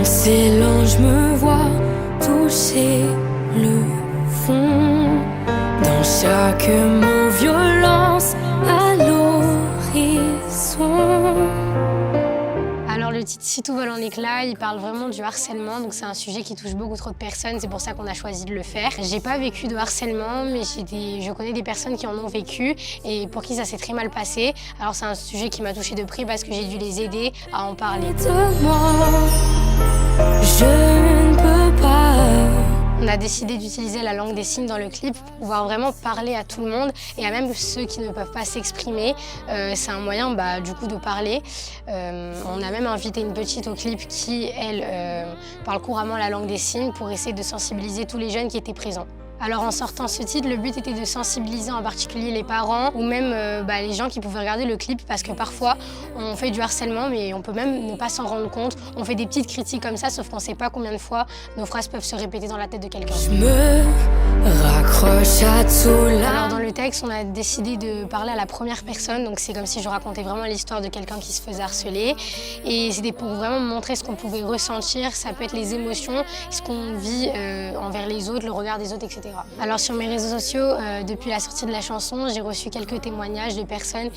Mon silence, je me vois toucher le fond. Dans chaque mot, violence à l'horizon. Alors le titre « Si tout vole en éclats », il parle vraiment du harcèlement, donc c'est un sujet qui touche beaucoup trop de personnes, c'est pour ça qu'on a choisi de le faire. J'ai pas vécu de harcèlement, mais je connais des personnes qui en ont vécu et pour qui ça s'est très mal passé. Alors c'est un sujet qui m'a touchée de près parce que j'ai dû les aider à en parler. De moi, je ne peux pas. On a décidé d'utiliser la langue des signes dans le clip pour pouvoir vraiment parler à tout le monde et à même ceux qui ne peuvent pas s'exprimer. C'est un moyen du coup de parler. On a même invité une petite au clip qui, elle, parle couramment la langue des signes pour essayer de sensibiliser tous les jeunes qui étaient présents. Alors en sortant ce titre, le but était de sensibiliser en particulier les parents ou même les gens qui pouvaient regarder le clip parce que parfois on fait du harcèlement mais on peut même ne pas s'en rendre compte. On fait des petites critiques comme ça sauf qu'on ne sait pas combien de fois nos phrases peuvent se répéter dans la tête de quelqu'un. Je me raccroche à tout là. Alors dans le texte, on a décidé de parler à la première personne, donc c'est comme si je racontais vraiment l'histoire de quelqu'un qui se faisait harceler. Et c'était pour vraiment montrer ce qu'on pouvait ressentir, ça peut être les émotions, ce qu'on vit envers les autres, le regard des autres, etc. Alors sur mes réseaux sociaux, depuis la sortie de la chanson, j'ai reçu quelques témoignages de personnes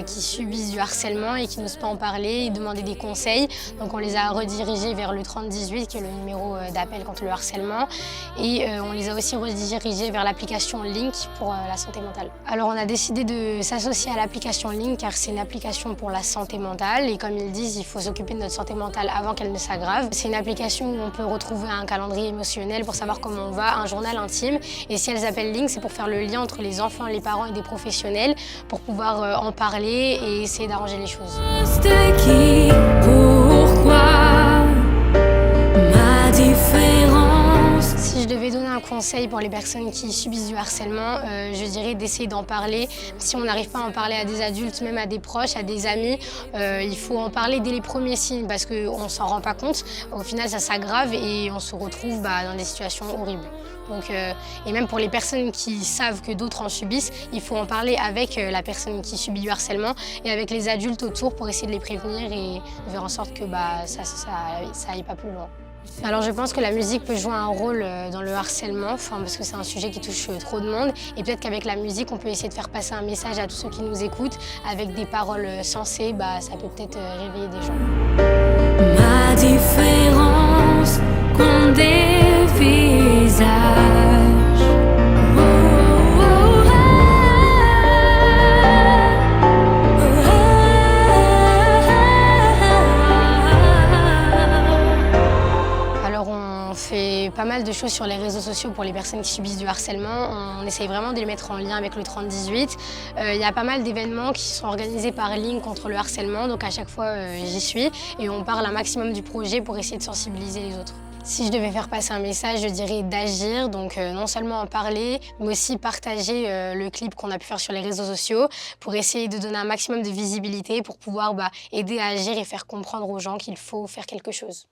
qui subissent du harcèlement et qui n'osent pas en parler et demander des conseils. Donc on les a redirigés vers le 3018, qui est le numéro d'appel contre le harcèlement. Et on les a aussi redirigés vers l'application Link pour la santé mentale. Alors on a décidé de s'associer à l'application Link car c'est une application pour la santé mentale et comme ils disent, il faut s'occuper de notre santé mentale avant qu'elle ne s'aggrave. C'est une application où on peut retrouver un calendrier émotionnel pour savoir comment on va, un journal intime. Et si elles appellent Link, c'est pour faire le lien entre les enfants, les parents et des professionnels pour pouvoir en parler et essayer d'arranger les choses. Qui, pourquoi, ma différence. Si je devais donner un conseil pour les personnes qui subissent du harcèlement, je dirais d'essayer d'en parler. Si on n'arrive pas à en parler à des adultes, même à des proches, à des amis, il faut en parler dès les premiers signes parce qu'on ne s'en rend pas compte. Au final, ça s'aggrave et on se retrouve dans des situations horribles. Donc, et même pour les personnes qui savent que d'autres en subissent, il faut en parler avec la personne qui subit du harcèlement et avec les adultes autour pour essayer de les prévenir et de faire en sorte que ça aille pas plus loin. Alors je pense que la musique peut jouer un rôle dans le harcèlement, parce que c'est un sujet qui touche trop de monde. Et peut-être qu'avec la musique, on peut essayer de faire passer un message à tous ceux qui nous écoutent. Avec des paroles sensées, ça peut peut-être réveiller des gens. Ma différence qu'on dévisage. On fait pas mal de choses sur les réseaux sociaux pour les personnes qui subissent du harcèlement. On essaye vraiment de les mettre en lien avec le 3018. Il y a pas mal d'événements qui sont organisés par Link contre le harcèlement, donc à chaque fois j'y suis et on parle un maximum du projet pour essayer de sensibiliser les autres. Si je devais faire passer un message, je dirais d'agir, donc non seulement en parler, mais aussi partager le clip qu'on a pu faire sur les réseaux sociaux pour essayer de donner un maximum de visibilité pour pouvoir aider à agir et faire comprendre aux gens qu'il faut faire quelque chose.